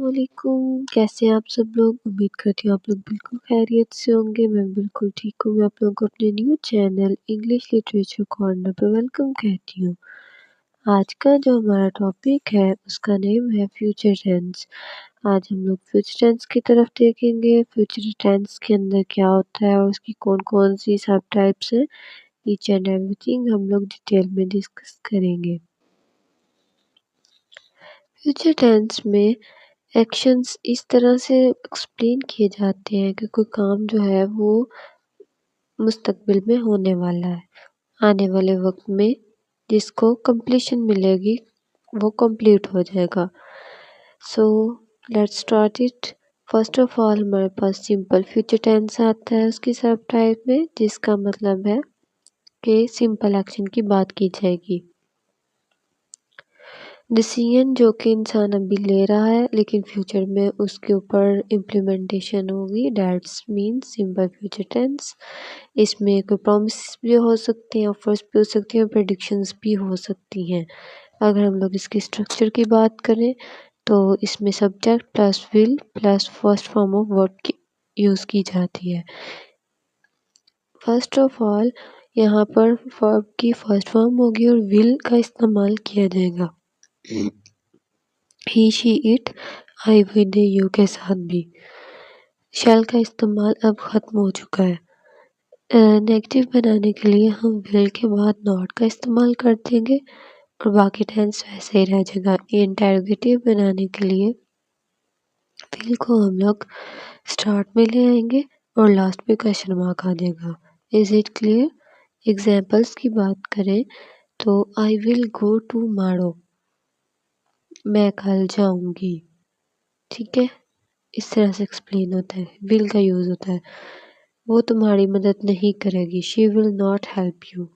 वालेकुम, कैसे हैं आप सब लोग? उम्मीद करती हूँ आप लोग बिल्कुल खैरियत से होंगे। मैं बिल्कुल ठीक हूँ। मैं आप लोगों को अपने new channel English literature corner पे वेलकम कहती हूँ। आज का जो हमारा टॉपिक है उसका नेम है फ्यूचर टेंस। आज हम लोग फ्यूचर टेंस की तरफ देखेंगे। फ्यूचर टेंस के अंदर क्या होता है और उसकी कौन-कौन सी सब टाइप्स हैं, ईच एंड एवरीथिंग हम लोग डिटेल में डिस्कस करेंगे। फ्यूचर टेंस में एक्शंस इस तरह से एक्सप्लेन किए जाते हैं कि कोई काम जो है वो मुस्तकबिल में होने वाला है, आने वाले वक्त में जिसको कंप्लीशन मिलेगी वो कंप्लीट हो जाएगा। So let's start it. First of all हमारे पास सिंपल फ्यूचर टेंस आता है उसकी सब टाइप में, जिसका मतलब है कि सिंपल एक्शन की बात की जाएगी। डिसीजन जो कि इंसान अभी ले रहा है लेकिन फ्यूचर में उसके ऊपर इम्प्लीमेंटेशन होगी, that's mean simple future tense. इसमें कोई प्रॉमिस भी हो सकते हैं, ऑफर्स भी हो सकती हैं, प्रेडिक्शंस भी हो सकती हैं। अगर हम लोग इसकी स्ट्रक्चर की बात करें तो इसमें subject plus will plus first form of verb की यूज़ की जाती है। फर्स्ट ऑफ ऑल यहाँ पर वर्ब की फर्स्ट फॉर्म होगी और विल का इस्तेमाल किया जाएगा। He she it I we they you के साथ भी। शैल का इस्तेमाल अब ख़त्म हो चुका है। नेगेटिव बनाने के लिए हम विल के बाद नॉट का इस्तेमाल कर देंगे और बाकी टेंस वैसे ही रह जाएगा। इंटेरोगेटिव बनाने के लिए विल को हम लोग स्टार्ट में ले आएंगे और लास्ट में क्वेश्चन मार्क आ जाएगा। Is it clear? एग्जाम्पल्स की बात करें तो आई विल गो टू माड़ो, मैं कल जाऊंगी। ठीक है, इस तरह से एक्सप्लेन होता है, विल का यूज़ होता है। वो तुम्हारी मदद नहीं करेगी, she will not help you.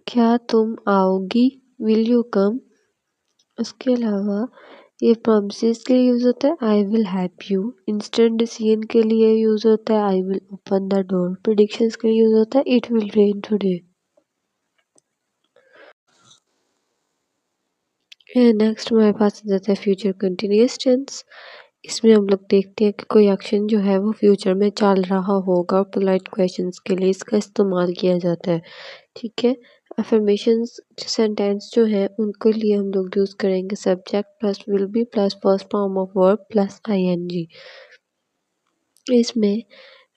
क्या तुम आओगी, विल यू कम। उसके अलावा ये प्रॉमिसेस के लिए यूज़ होता है, I will help you. Instant decision के लिए यूज़ होता है, I will open the door. Predictions के लिए यूज़ होता है, it will rain today. Next हमारे पास आ जाता है फ्यूचर कंटिन्यूअस टेंस। इसमें हम लोग देखते हैं कि कोई एक्शन जो है वो फ्यूचर में चल रहा होगा और पोलाइट क्वेश्चंस के लिए इसका इस्तेमाल किया जाता है। ठीक है, अफर्मेशंस सेंटेंस जो है उनके लिए हम लोग यूज़ करेंगे subject plus will be plus first form of verb plus ING. इसमें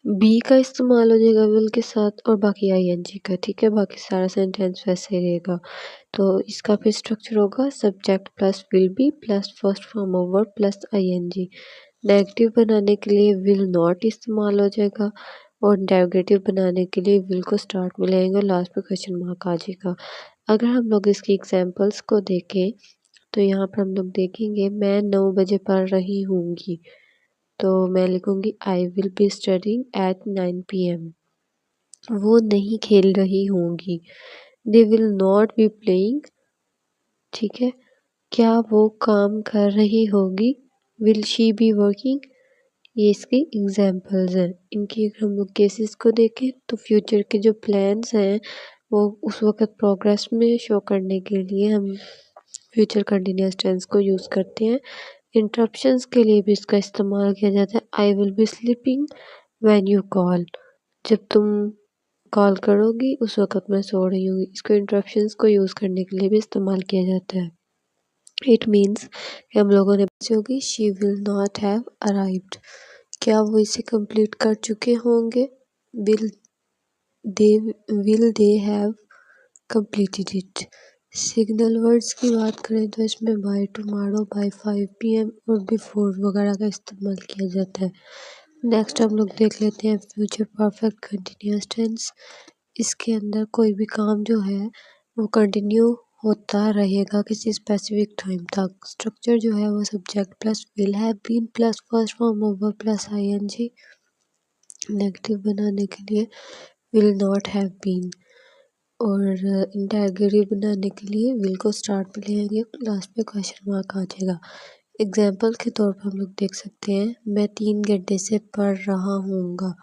बी का इस्तेमाल हो जाएगा विल के साथ और बाकी आईएनजी का। ठीक है, बाकी सारा सेंटेंस वैसे ही रहेगा। तो इसका फिर स्ट्रक्चर होगा subject plus will be plus first form of verb plus ING. Negative बनाने के लिए विल नॉट इस्तेमाल हो जाएगा और इंटेरोगेटिव बनाने के लिए विल को स्टार्ट में लेंगे और लास्ट पे क्वेश्चन मार्क आ जाएगा। अगर हम लोग इसकी एग्जांपल्स को देखें तो यहाँ पर हम लोग देखेंगे मैं 9 बजे पढ़ रही हूँगी, तो मैं लिखूँगी I will be studying at 9 PM। वो नहीं खेल रही होंगी, they will not be playing. ठीक है, क्या वो काम कर रही होगी, विल शी बी वर्किंग। ये इसकी एग्जांपल्स हैं। इनकी अगर हम लोग केसेस को देखें तो फ्यूचर के जो प्लान्स हैं वो उस वक्त प्रोग्रेस में शो करने के लिए हम फ्यूचर कंटिन्यूअस टेंस को यूज़ करते हैं। इंटरप्शंस के लिए भी इसका इस्तेमाल किया जाता है, आई will B sleeping when you call. जब तुम कॉल करोगी उस वक्त मैं सो रही हूँ। इसको इंटरप्शंस को यूज़ करने के लिए भी इस्तेमाल किया जाता है। इट मीन्स कि हम लोगों ने बच्ची होगी she will not have arrived, क्या वो इसे कंप्लीट कर चुके होंगे, will they have completed it. Signal words की बात करें तो इसमें बाय टुमारो, बाय 5 PM और बिफोर वगैरह का इस्तेमाल किया जाता है। नेक्स्ट हम लोग देख लेते हैं फ्यूचर परफेक्ट कंटिन्यूअस टेंस। इसके अंदर कोई भी काम जो है वो कंटिन्यू होता रहेगा किसी स्पेसिफिक टाइम तक। स्ट्रक्चर जो है वो subject plus will have been plus first form of verb plus ING. Negative बनाने के लिए विल नॉट हैव बीन और इंटेरोगेटिव बनाने के लिए विल को स्टार्ट में ले आएंगे, लास्ट पे क्वेश्चन मार्क आ जाएगा। एग्जाम्पल के तौर पर हम लोग देख सकते हैं मैं 3 घंटे से पढ़ रहा हूँगा,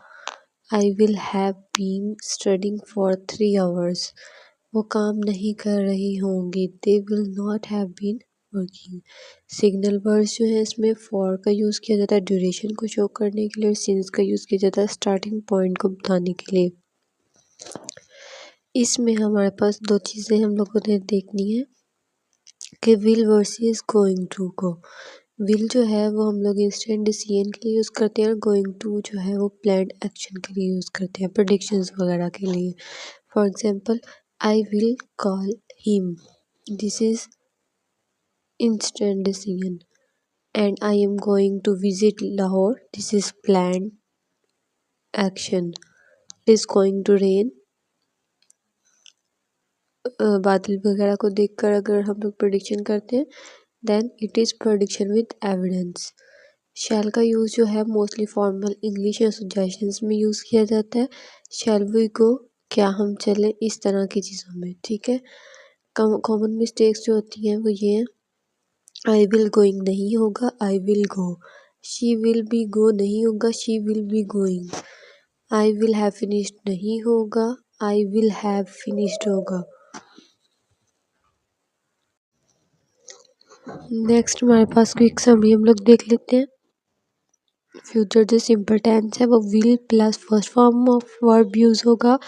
I will have been studying for 3 hours। वो काम नहीं कर रही होंगी, they will not have been working. Signal words जो है इसमें फॉर का यूज़ किया जाता है ड्यूरेशन को शो करने के लिए और सिंस का यूज़ किया जाता है स्टार्टिंग पॉइंट को बताने के लिए। इसमें हमारे पास दो चीज़ें हम लोगों ने देखनी है कि विल वर्सेस गोइंग टू को। विल जो है वो हम लोग इंस्टेंट डिसीजन के लिए यूज़ करते हैं और गोइंग टू जो है वो प्लान्ड एक्शन के लिए यूज़ करते हैं, प्रेडिक्शंस वगैरह के लिए। For example, I will call him, this is instant decision, and I am going to visit Lahore, this is planned action. It is going to rain, बादल वगैरह को देखकर अगर हम लोग प्रेडिक्शन करते हैं then it is prediction with evidence. Shall का यूज़ जो है मोस्टली फॉर्मल इंग्लिश या सजेशंस में यूज़ किया जाता है। शैल वी गो, क्या हम चलें, इस तरह की चीज़ों में, ठीक है। कॉमन मिस्टेक्स जो होती हैं वो ये हैं, आई विल गोइंग नहीं होगा, I will go. She will be go नहीं होगा, she will be going. I will have finished नहीं होगा, आई विल हैव फिनिश्ड होगा। नेक्स्ट हमारे पास क्विक समरी हम लोग देख लेते हैं। फ्यूचर जो सिंपल टेंस है वो will plus first form of verb use होगा।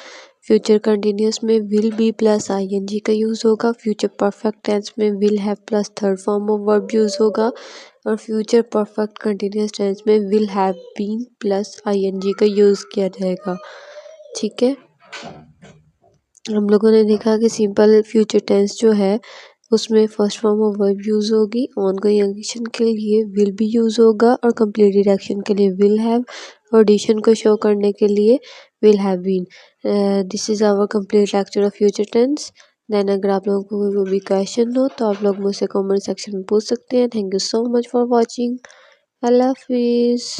फ्यूचर कंटिन्यूस में विल बी प्लस आईएनजी का यूज़ होगा। फ्यूचर परफेक्ट टेंस में will have plus third form of verb use होगा और फ्यूचर परफेक्ट कंटिन्यूस टेंस में will have been plus ING का use किया जाएगा, ठीक है। हम लोगों ने देखा कि सिंपल फ्यूचर टेंस जो है उसमें first form of verb use होगी, ऑनगोइंग एक्शन के लिए विल भी यूज़ होगा और कंप्लीटेड एक्शन के लिए विल हैव और एडिशन को शो करने के लिए will have been. This is our complete lecture of future tense. Then अगर आप लोगों को कोई भी क्वेश्चन हो तो आप लोग मुझसे कमेंट सेक्शन में पूछ सकते हैं। Thank you so much for watching. Allah हाफिज़।